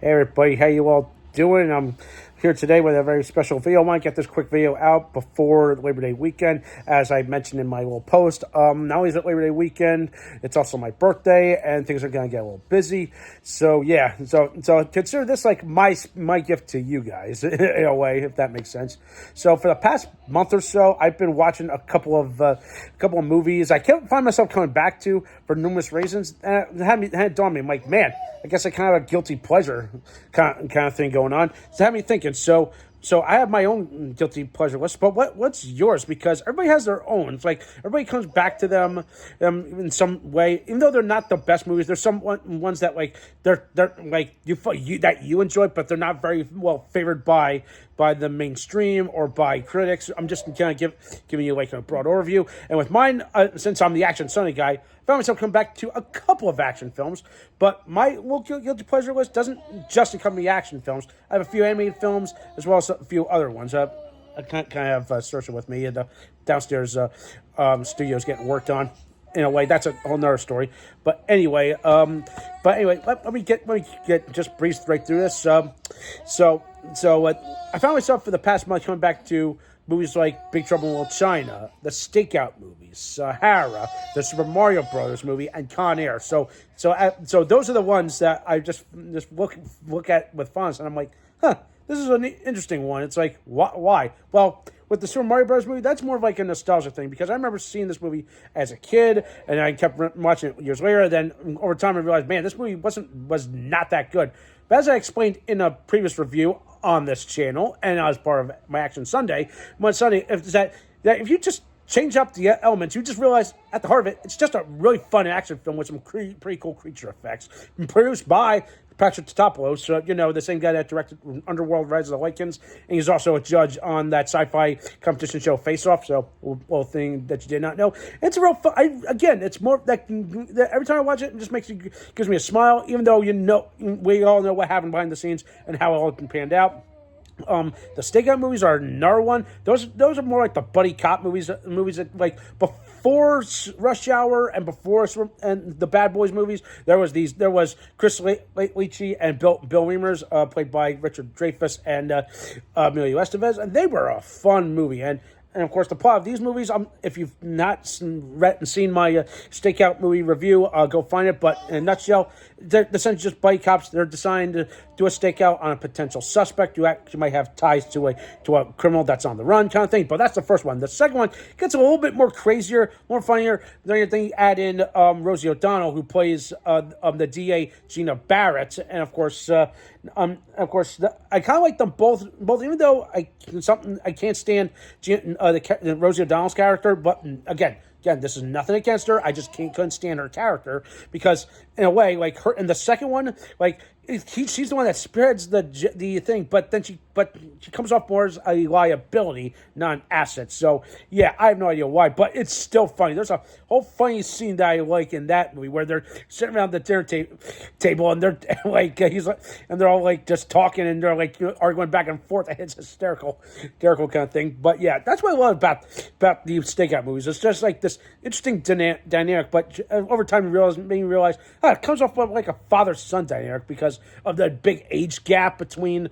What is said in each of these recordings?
Hey everybody, how you all doing? I'm here today with a very special video. I want to get this quick video out before Labor Day weekend, as I mentioned in my little post. Not only is it Labor Day weekend, it's also my birthday, and things are going to get a little busy. So yeah, so consider this like my gift to you guys in a way, if that makes sense. So for the past month or so, I've been watching a couple of movies I can't find myself coming back to for numerous reasons. And it had dawned on me, I'm like, man, I guess I kind of have a guilty pleasure kind of thing going on. So it had me thinking. So I have my own guilty pleasure list, but what's yours? Because everybody has their own. It's like everybody comes back to them in some way, even though they're not the best movies. There's some ones that like they're like you that you enjoy, but they're not very well favored by the mainstream or by critics. I'm just kind of giving you like a broad overview. And with mine, since I'm the Action Sunday guy, I found myself coming back to a couple of action films. But my little guilty pleasure list doesn't just encompass action films. I have a few animated films as well as a few other ones. I kind of have Saoirse with me, and the downstairs studio's getting worked on. In a way, that's a whole nother story. But anyway, let me get just breeze right through this. So I found myself for the past month coming back to movies like Big Trouble in Little China, the Stakeout movies, Sahara, the Super Mario Brothers movie, and Con Air. So those are the ones that I just look at with fondness, and I'm like, this is an interesting one. It's like, why? Well, with the Super Mario Bros. Movie, that's more of like a nostalgia thing, because I remember seeing this movie as a kid, and I kept watching it years later. Then over time, I realized, man, this movie was not that good. But as I explained in a previous review on this channel, and as part of my Action Sunday, is that if you just change up the elements, you just realize at the heart of it, it's just a really fun action film with some pretty cool creature effects, produced by Patrick Tatopoulos, the same guy that directed Underworld, Rise of the Lycans, and he's also a judge on that sci-fi competition show Face Off. So, a little thing that you did not know. It's a real fun. It's more that every time I watch it, it just gives me a smile, even though we all know what happened behind the scenes and how it all panned out. The Stakeout movies are another one. Those are more like the buddy cop movies that like before Rush Hour and before and the Bad Boys movies. There was Chris Leachy and Bill Reimers, played by Richard Dreyfuss and Emilio Estevez, and they were a fun movie. And of course, the plot of these movies, if you've not read and seen my Stakeout movie review, go find it. But in a nutshell, they're essentially just buddy cops. They're designed to do a stakeout on a potential suspect. You actually might have ties to a criminal that's on the run kind of thing. But that's the first one. The second one gets a little bit more crazier, more funnier. Then you add in Rosie O'Donnell, who plays the DA Gina Barrett, and of course, I kind of like them both. Even though I can't stand Rosie O'Donnell's character, but again, this is nothing against her. I just couldn't stand her character, because in a way, like her in the second one, like she's the one that spreads the thing, but she comes off more as a liability, not an asset. So yeah, I have no idea why, but it's still funny. There's a whole funny scene that I like in that movie where they're sitting around the dinner table, and they're like and they're all like just talking, and they're like arguing back and forth. It's hysterical kind of thing. But yeah, that's what I love about the Stakeout movies. It's just like this interesting dynamic, but over time it made me realize it comes off like a father-son dynamic because of the big age gap between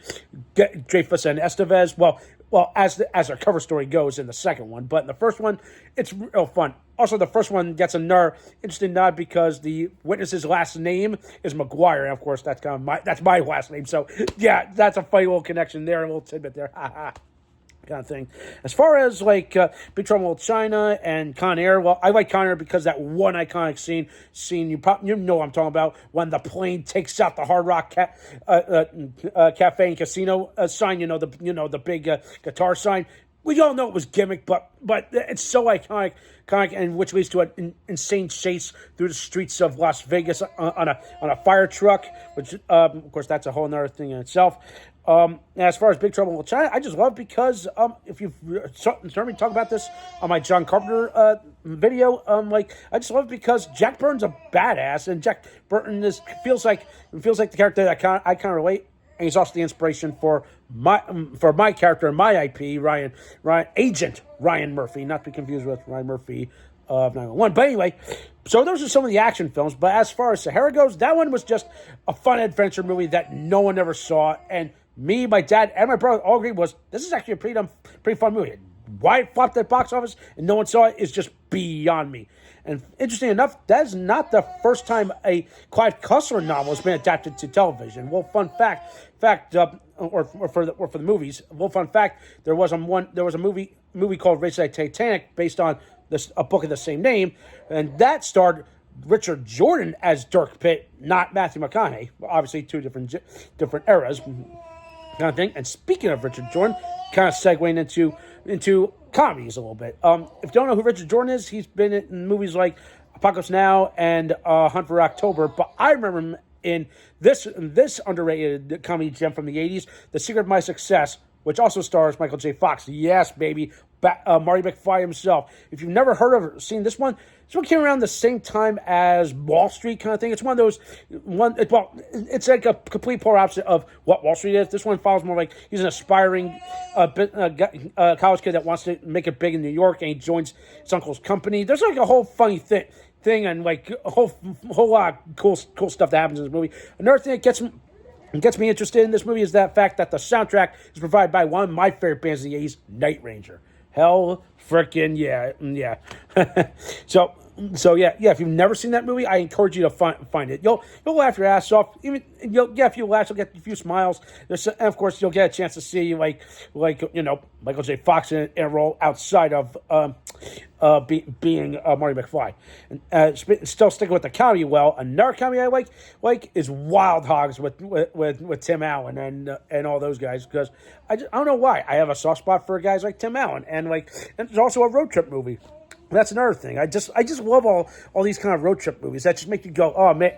Dreyfuss and Estevez. Well, as our cover story goes in the second one, but in the first one, it's real fun. Also, the first one gets another interesting nod because the witness's last name is McGuire, and of course that's my last name. So yeah, that's a funny little connection there, a little tidbit there. Kind of thing. As far as like Big Trouble in Little China and Con Air, well, I like Con Air because that one iconic scene you know what I'm talking about, when the plane takes out the Hard Rock Cafe and Casino sign, the big guitar sign. We all know it was gimmick, but it's so iconic, and which leads to an insane chase through the streets of Las Vegas on a fire truck, which of course that's a whole other thing in itself. As far as Big Trouble in Little China, I just love because if you've heard me talk about this on my John Carpenter video, I just love it because Jack Burton's a badass, and Jack Burton feels like the character that I kind of relate. And he's also the inspiration for my character and my IP, Agent Ryan Murphy, not to be confused with Ryan Murphy, of 911. But anyway, so those are some of the action films. But as far as Sahara goes, that one was just a fun adventure movie that no one ever saw. And me, my dad, and my brother all agreed this is actually a pretty fun movie. Why it flopped at box office and no one saw it is just beyond me. And interesting enough, that is not the first time a Clive Cussler novel has been adapted to television. Well, fun fact, or for the movies. Well, fun fact, there was a movie called Race Like Titanic based on a book of the same name, and that starred Richard Jordan as Dirk Pitt, not Matthew McConaughey. Obviously, two different eras, kind of thing. And speaking of Richard Jordan, kind of segueing into comedies a little bit. If you don't know who Richard Jordan is, he's been in movies like Apocalypse Now and Hunt for October. But I remember him in this underrated comedy gem from the 80s, The Secret of My Success, which also stars Michael J. Fox. Yes, baby. Marty McFly himself. If you've never heard of or seen this one came around the same time as Wall Street kind of thing. It's one of those, it's like a complete polar opposite of what Wall Street is. This one follows more like he's an aspiring college kid that wants to make it big in New York, and he joins his uncle's company. There's like a whole funny thing and like a whole lot of cool stuff that happens in this movie. Another thing that gets me interested in this movie is that fact that the soundtrack is provided by one of my favorite bands of the 80s, Night Ranger. Hell frickin' yeah. So yeah. If you've never seen that movie, I encourage you to find it. You'll laugh your ass off. You'll get a few laughs. You'll get a few smiles. And of course, you'll get a chance to see like Michael J. Fox in a role outside of being Marty McFly. And still sticking with the comedy. Well, another comedy I like is Wild Hogs with Tim Allen and all those guys, because I don't know why I have a soft spot for guys like Tim Allen, and it's also a road trip movie. That's another thing. I just love all these kind of road trip movies that just make you go, oh man,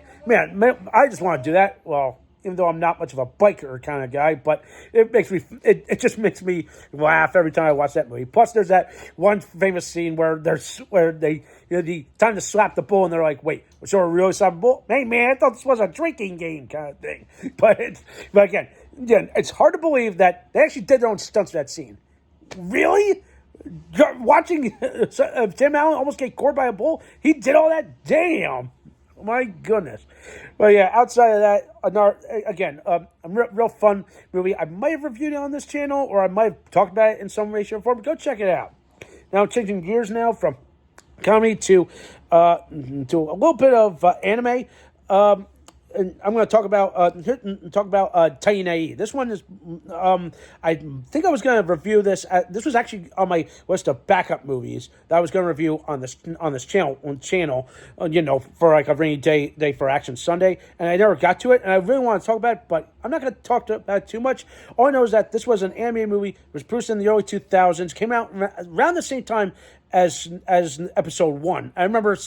I just want to do that. Well, even though I'm not much of a biker kind of guy, but it just makes me laugh every time I watch that movie. Plus, there's that one famous scene where they the time to slap the bull, and they're like, wait, so we're really slapping the bull? Hey man, I thought this was a drinking game kind of thing. But again, it's hard to believe that they actually did their own stunts for that scene. Really? Watching Tim Allen almost get gored by a bull, he did all that? Damn. My goodness. Well, yeah, outside of that, a real fun movie. I might have reviewed it on this channel, or I might have talked about it in some way, shape, or form. Go check it out. Now, changing gears now from comedy to a little bit of anime. And I'm going to talk about Titan AE. This one is, I think I was going to review this. This was actually on my list of backup movies that I was going to review on this channel, for like a rainy day for Action Sunday, and I never got to it. And I really want to talk about it, but I'm not going to talk about it too much. All I know is that this was an animated movie. It was produced in the early 2000s. Came out around the same time as episode 1. I remember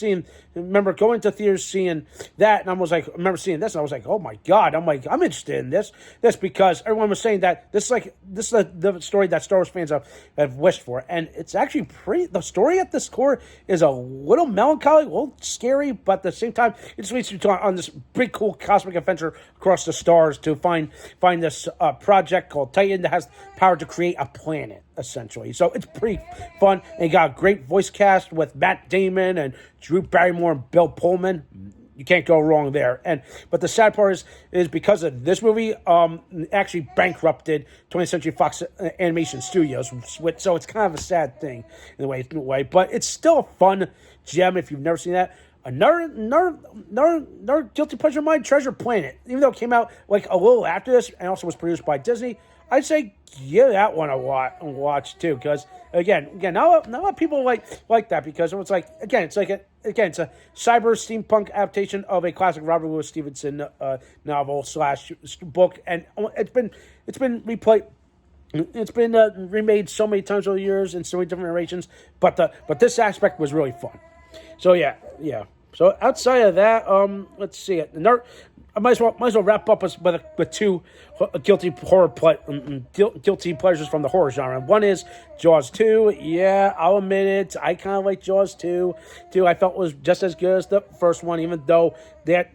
going to theaters, seeing that, and I remember seeing this, and I was like, oh my god, I'm interested in this because everyone was saying that this is the story that Star Wars fans have wished for, and it's actually the story at this core is a little melancholy, a little scary, but at the same time, it just leads you on this big cool cosmic adventure across the stars to find this project called Titan that has power to create a planet, essentially. So it's pretty fun, and you got a great voice cast with Matt Damon and Drew Barrymore and Bill Pullman. You can't go wrong there. But the sad part is because of this movie, actually bankrupted 20th Century Fox Animation Studios. So it's kind of a sad thing in a way. But it's still a fun gem if you've never seen that. Another guilty pleasure of mine, Treasure Planet. Even though it came out like a little after this and also was produced by Disney, I'd say give that one a watch too, because again, not a lot of people like that, because it's like it's a cyber steampunk adaptation of a classic Robert Louis Stevenson novel / book, and it's been replayed. It's been remade so many times over the years in so many different iterations, but this aspect was really fun. So yeah. So outside of that, let's see it. I might as well wrap up with two guilty pleasures from the horror genre. One is Jaws 2. Yeah, I'll admit it. I kind of like Jaws 2. I felt was just as good as the first one, even though I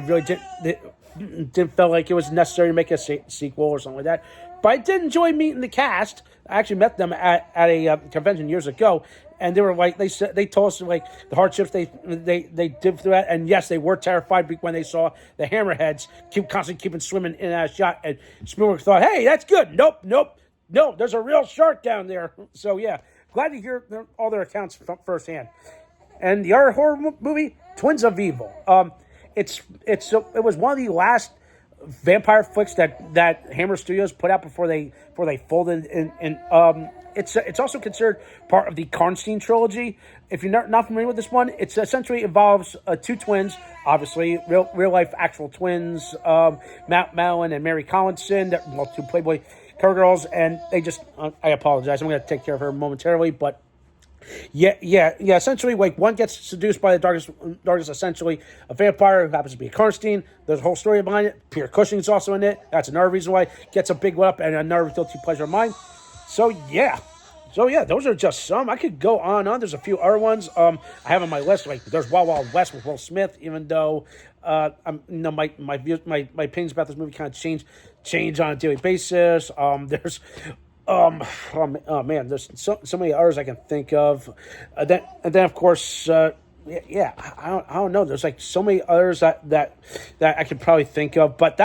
really didn't feel like it was necessary to make a sequel or something like that. But I did enjoy meeting the cast. I actually met them at a convention years ago. and they were like they told us like the hardships they did through that, and yes, they were terrified when they saw the hammerheads constantly keeping swimming in and out of shot, and Spielberg thought, hey, that's good. Nope, no, there's a real shark down there. So yeah, glad to hear all their accounts firsthand. And the other horror movie, Twins of Evil. It was one of the last vampire flicks that Hammer Studios put out before they folded. It's also considered part of the Karnstein trilogy. If you're not familiar with this one, it essentially involves two twins, obviously real life actual twins, Madeline and Mary Collinson, two Playboy cover girls, and they just I apologize, I'm going to take care of her momentarily, but yeah. Essentially, like one gets seduced by the darkness. Essentially, a vampire who happens to be a Karnstein. There's a whole story behind it. Peter Cushing's also in it. That's another reason why it gets a big one up and another guilty pleasure of mine. So yeah, those are just some. I could go on. There's a few other ones. I have on my list. Like there's Wild Wild West with Will Smith. Even though my opinions about this movie kind of change on a daily basis. There's oh man, there's so many others I can think of. And then of course, I don't know. There's like so many others that I could probably think of. But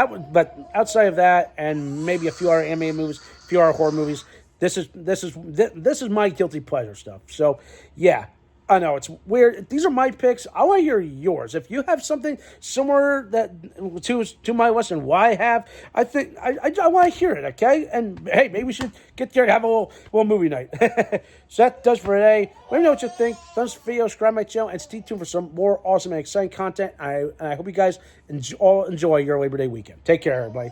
outside of that, and maybe a few other animated movies, a few other horror movies, this is my guilty pleasure stuff. So yeah. I know it's weird. These are my picks. I want to hear yours. If you have something similar to my list and why I have, I think I want to hear it. Okay, and hey, maybe we should get together and have a little movie night. So that does for today. Let me know what you think. Thumbs up video, subscribe to my channel, and stay tuned for some more awesome and exciting content. I hope you guys all enjoy your Labor Day weekend. Take care, everybody.